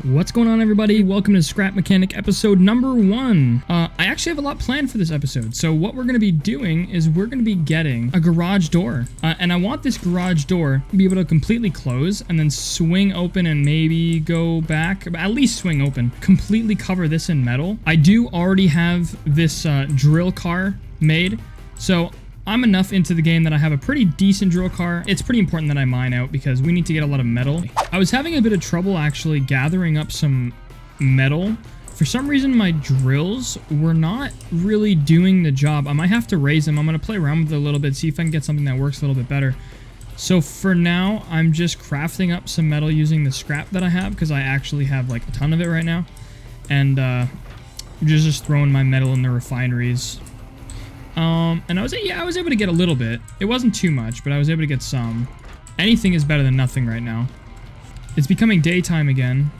What's going on, everybody? Welcome to Scrap Mechanic episode number 1. I actually have a lot planned for this episode. So what we're going to be doing is we're going to be getting a garage door. And I want this garage door to be able to completely close and then swing open and maybe go back. At least swing open. Completely cover this in metal. I do already have this drill car made. So I'm enough into the game that I have a pretty decent drill car. It's pretty important that I mine out because we need to get a lot of metal. I was having a bit of trouble actually gathering up some metal. For some reason, my drills were not really doing the job. I might have to raise them. I'm going to play around with it a little bit, see if I can get something that works a little bit better. So for now, I'm just crafting up some metal using the scrap that I have because I actually have like a ton of it right now. And just throwing my metal in the refineries. And I was able to get a little bit. It wasn't too much, but I was able to get some. Anything is better than nothing right now. It's becoming daytime again.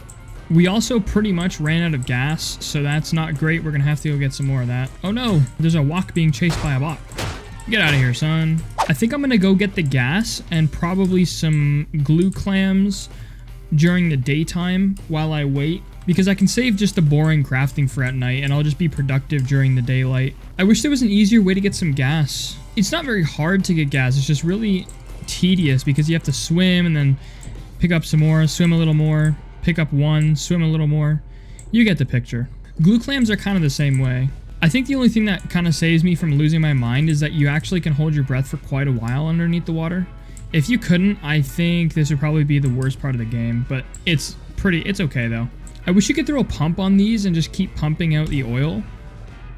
We also pretty much ran out of gas, so that's not great. We're gonna have to go get some more of that. Oh no, there's a wok being chased by a bot. Get out of here, son. I think I'm gonna go get the gas and probably some glue clams during the daytime while I wait, because I can save just the boring crafting for at night and I'll just be productive during the daylight. I wish there was an easier way to get some gas. It's not very hard to get gas, it's just really tedious because you have to swim and then pick up some more, swim a little more, pick up one, swim a little more. You get the picture. Glue clams are kind of the same way. I think the only thing that kind of saves me from losing my mind is that you actually can hold your breath for quite a while underneath the water. If you couldn't, I think this would probably be the worst part of the game, but it's okay though. I wish you could throw a pump on these and just keep pumping out the oil.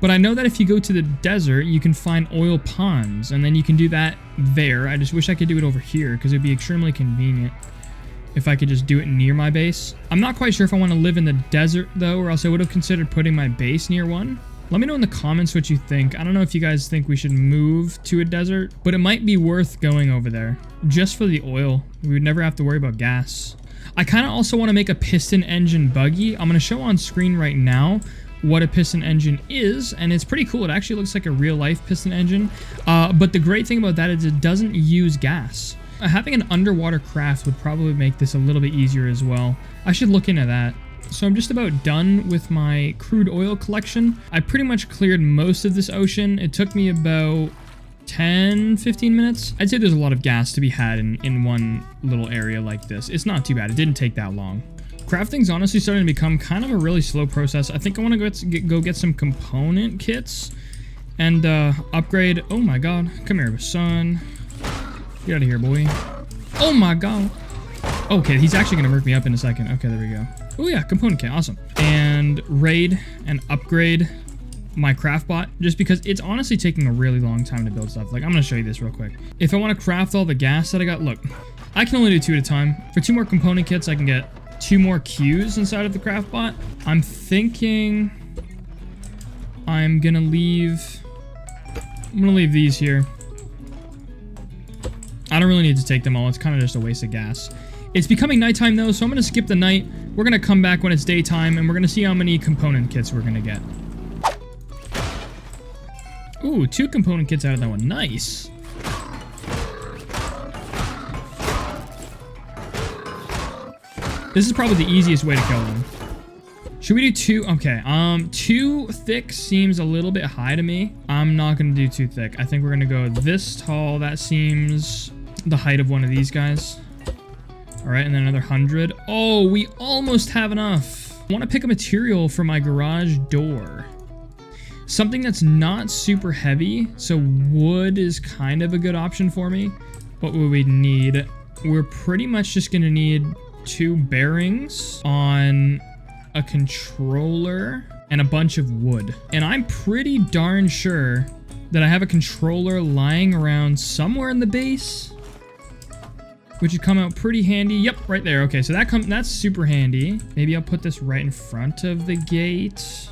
But I know that if you go to the desert, you can find oil ponds, and then you can do that there. I just wish I could do it over here, because it would be extremely convenient if I could just do it near my base. I'm not quite sure if I want to live in the desert, though, or else I would have considered putting my base near one. Let me know in the comments what you think. I don't know if you guys think we should move to a desert, but it might be worth going over there. Just for the oil. We would never have to worry about gas. I kind of also want to make a piston engine buggy. I'm going to show on screen right now what a piston engine is, and it's pretty cool. It actually looks like a real-life piston engine, but the great thing about that is it doesn't use gas. Having an underwater craft would probably make this a little bit easier as well. I should look into that. So I'm just about done with my crude oil collection. I pretty much cleared most of this ocean. It took me about 10-15 minutes. I'd say there's a lot of gas to be had in one little area like this. It's not too bad. It didn't take that long. Crafting's honestly starting to become kind of a really slow process. I think I want to go get some component kits and upgrade. Oh my god. Come here, son. Get out of here, boy. Oh my god. Okay, he's actually going to murk me up in a second. Okay, there we go. Oh yeah, component kit. Awesome. And raid and upgrade my craft bot, just because it's honestly taking a really long time to build stuff. Like, I'm going to show you this real quick. If I want to craft all the gas that I got, look, I can only do 2 at a time. For 2 more component kits, I can get 2 more queues inside of the craft bot. I'm thinking I'm going to leave these here. I don't really need to take them all. It's kind of just a waste of gas. It's becoming nighttime though, so I'm going to skip the night. We're going to come back when it's daytime, and we're going to see how many component kits we're going to get. Ooh, 2 component kits out of that one. Nice. This is probably the easiest way to kill them. Should we do 2? Okay, 2 thick seems a little bit high to me. I'm not going to do 2 thick. I think we're going to go this tall. That seems the height of one of these guys. All right, and then another 100. Oh, we almost have enough. I want to pick a material for my garage door. Something that's not super heavy, so wood is kind of a good option for me. What would we need? We're pretty much just going to need 2 bearings on a controller and a bunch of wood. And I'm pretty darn sure that I have a controller lying around somewhere in the base, which would come out pretty handy. Yep, right there. Okay, so that's super handy. Maybe I'll put this right in front of the gate.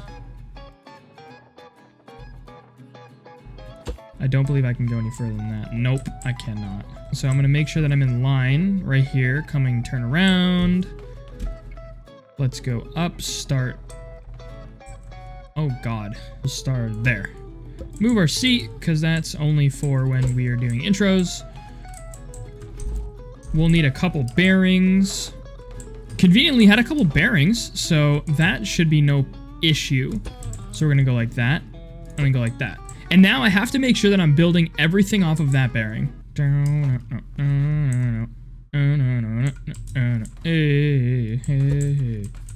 I don't believe I can go any further than that. Nope, I cannot. So I'm going to make sure that I'm in line right here. Turn around. Let's go up, start. Oh god, we'll start there. Move our seat, because that's only for when we are doing intros. We'll need a couple bearings. conveniently had a couple bearings, so that should be no issue. So we're gonna go like that, and then go like that. And now I have to make sure that I'm building everything off of that bearing.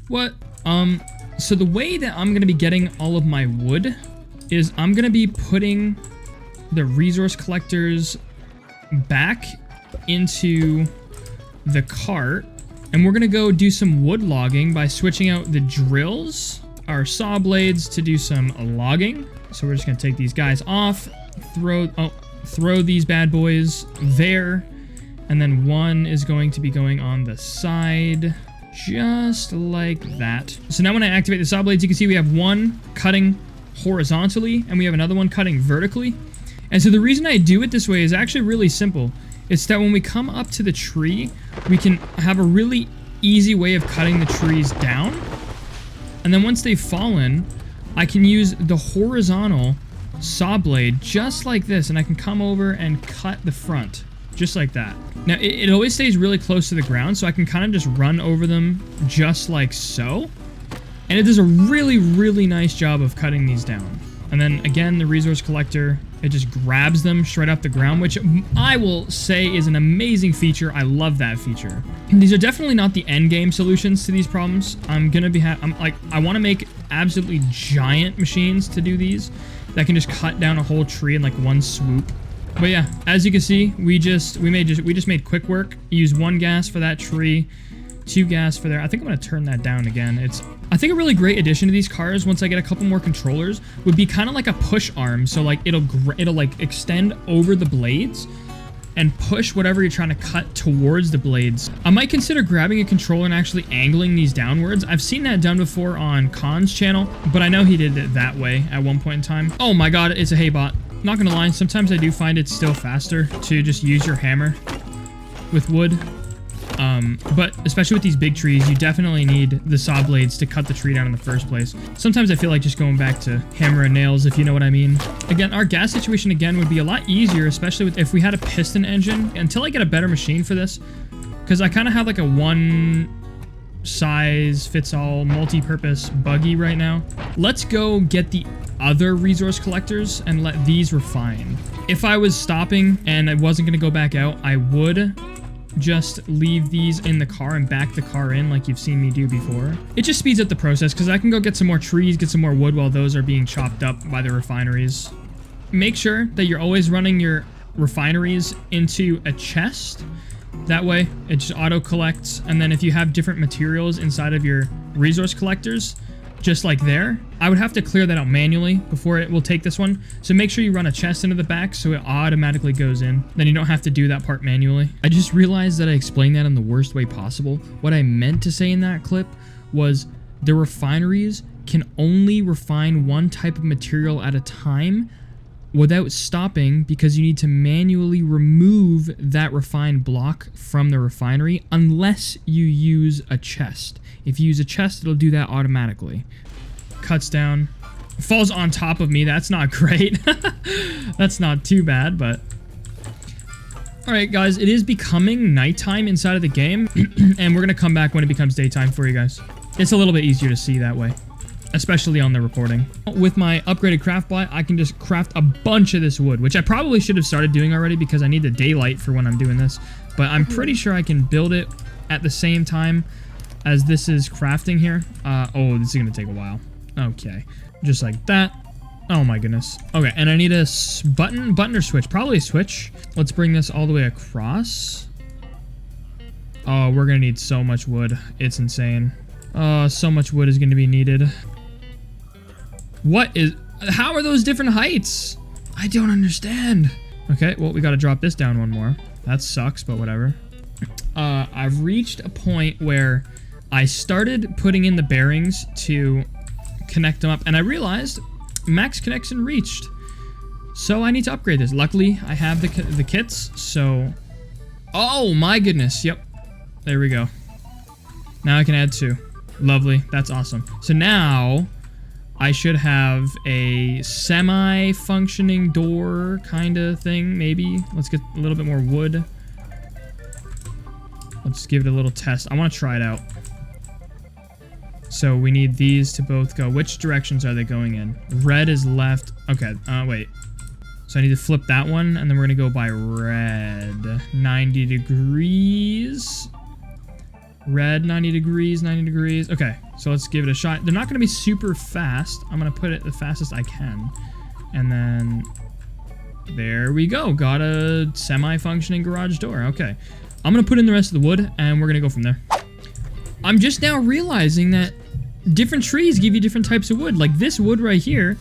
What? So the way that I'm gonna be getting all of my wood is I'm gonna be putting the resource collectors back into the cart, and we're gonna go do some wood logging by switching out the drills, our saw blades, to do some logging. So we're just gonna take these guys off, throw these bad boys there, and then one is going to be going on the side, just like that. So now when I activate the saw blades, you can see we have one cutting horizontally, and we have another one cutting vertically. And so the reason I do it this way is actually really simple. It's that when we come up to the tree, we can have a really easy way of cutting the trees down. And then once they've fallen, I can use the horizontal saw blade just like this, and I can come over and cut the front just like that. Now it always stays really close to the ground, so I can kind of just run over them just like so. And it does a really, really nice job of cutting these down. And then again, the resource collector, it just grabs them straight off the ground, which I will say is an amazing feature. I love that feature. And these are definitely not the end game solutions to these problems. I want to make absolutely giant machines to do these that can just cut down a whole tree in like one swoop. But yeah, as you can see, we just made quick work. Use 1 gas for that tree, 2 gas for there. I think I'm gonna turn that down again. I think a really great addition to these cars, once I get a couple more controllers, would be kind of like a push arm. So like it'll like extend over the blades and push whatever you're trying to cut towards the blades. I might consider grabbing a controller and actually angling these downwards. I've seen that done before on Khan's channel, but I know he did it that way at one point in time. Oh my god, it's a hay bot. Not gonna lie, sometimes I do find it still faster to just use your hammer with wood. But especially with these big trees, you definitely need the saw blades to cut the tree down in the first place. Sometimes I feel like just going back to hammer and nails, if you know what I mean. Again, our gas situation again would be a lot easier, especially if we had a piston engine, until I get a better machine for this, because I kind of have like a one size fits all multi-purpose buggy right now. Let's go get the other resource collectors and let these refine. If I was stopping and I wasn't going to go back out, I would just leave these in the car and back the car in like you've seen me do before. It just speeds up the process because I can go get some more trees, get some more wood while those are being chopped up by the refineries. Make sure that you're always running your refineries into a chest. That way it just auto collects, and then if you have different materials inside of your resource collectors, just like there, I would have to clear that out manually before it will take this one. So make sure you run a chest into the back so it automatically goes in. Then you don't have to do that part manually. I just realized that I explained that in the worst way possible. What I meant to say in that clip was the refineries can only refine one type of material at a time without stopping, because you need to manually remove that refined block from the refinery unless you use a chest. If you use a chest, it'll do that automatically. Cuts down. Falls on top of me. That's not great. That's not too bad, but... Alright, guys. It is becoming nighttime inside of the game, and we're going to come back when it becomes daytime for you guys. It's a little bit easier to see that way, especially on the recording. With my upgraded craft bot, I can just craft a bunch of this wood, which I probably should have started doing already because I need the daylight for when I'm doing this. But I'm pretty sure I can build it at the same time as this is crafting here. Oh, this is going to take a while. Okay, just like that. Oh my goodness. Okay, and I need a button or switch? Probably a switch. Let's bring this all the way across. Oh, we're going to need so much wood. It's insane. So much wood is going to be needed. How are those different heights? I don't understand. Okay, well, we got to drop this down one more. That sucks, but whatever. I've reached a point where I started putting in the bearings to connect them up, and I realized max connection reached. So I need to upgrade this. Luckily, I have the kits, so... Oh my goodness, yep. There we go. Now I can add 2. Lovely, that's awesome. So now I should have a semi-functioning door kind of thing, maybe. Let's get a little bit more wood. Let's give it a little test. I want to try it out. So we need these to both go. Which directions are they going in? Red is left. Okay, wait. So I need to flip that one, and then we're gonna go by red. 90 degrees. Red, 90 degrees, 90 degrees. Okay, so let's give it a shot. They're not gonna be super fast. I'm gonna put it the fastest I can. And then, there we go. Got a semi-functioning garage door. Okay. I'm gonna put in the rest of the wood, and we're gonna go from there. I'm just now realizing that different trees give you different types of wood. Like this wood right here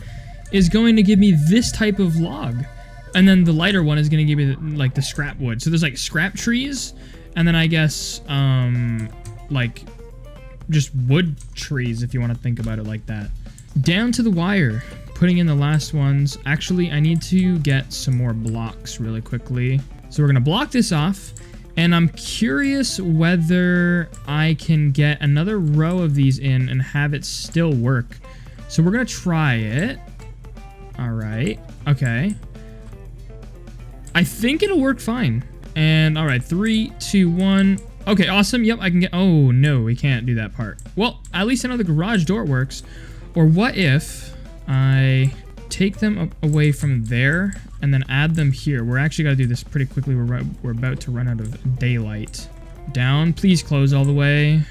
is going to give me this type of log. And then the lighter one is going to give me like the scrap wood. So there's like scrap trees, and then I guess like just wood trees if you want to think about it like that. Down to the wire, putting in the last ones. Actually, I need to get some more blocks really quickly. So we're going to block this off. And I'm curious whether I can get another row of these in and have it still work. So we're going to try it. All right. Okay. I think it'll work fine. And all right, 3, 2, 1. Okay, awesome. Yep, I can get... Oh, no, we can't do that part. Well, at least I know the garage door works. Or what if I take them away from there and then add them here? We're actually got to do this pretty quickly. We're about to run out of daylight. Down. Please close all the way.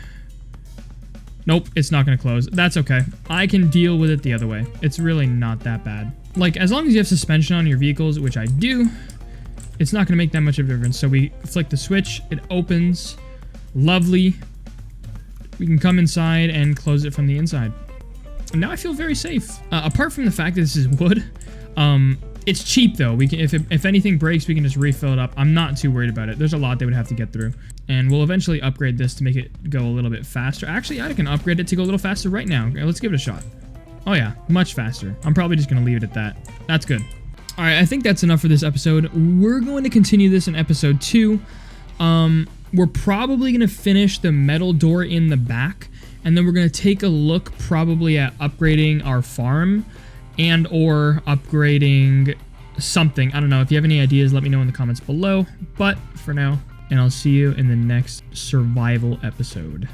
Nope, it's not going to close. That's okay. I can deal with it the other way. It's really not that bad. Like, as long as you have suspension on your vehicles, which I do, it's not going to make that much of a difference. So we flick the switch. It opens. Lovely. We can come inside and close it from the inside. And now I feel very safe. Apart from the fact that this is wood, it's cheap though. We can, if anything breaks, we can just refill it up. I'm not too worried about it. There's a lot they would have to get through. And we'll eventually upgrade this to make it go a little bit faster. Actually, I can upgrade it to go a little faster right now. Okay, let's give it a shot. Oh yeah, much faster. I'm probably just gonna leave it at that. That's good. All right, I think that's enough for this episode. We're going to continue this in episode 2. We're probably gonna finish the metal door in the back, and then we're going to take a look probably at upgrading our farm and or upgrading something. I don't know. If you have any ideas, let me know in the comments below. But for now, and I'll see you in the next survival episode.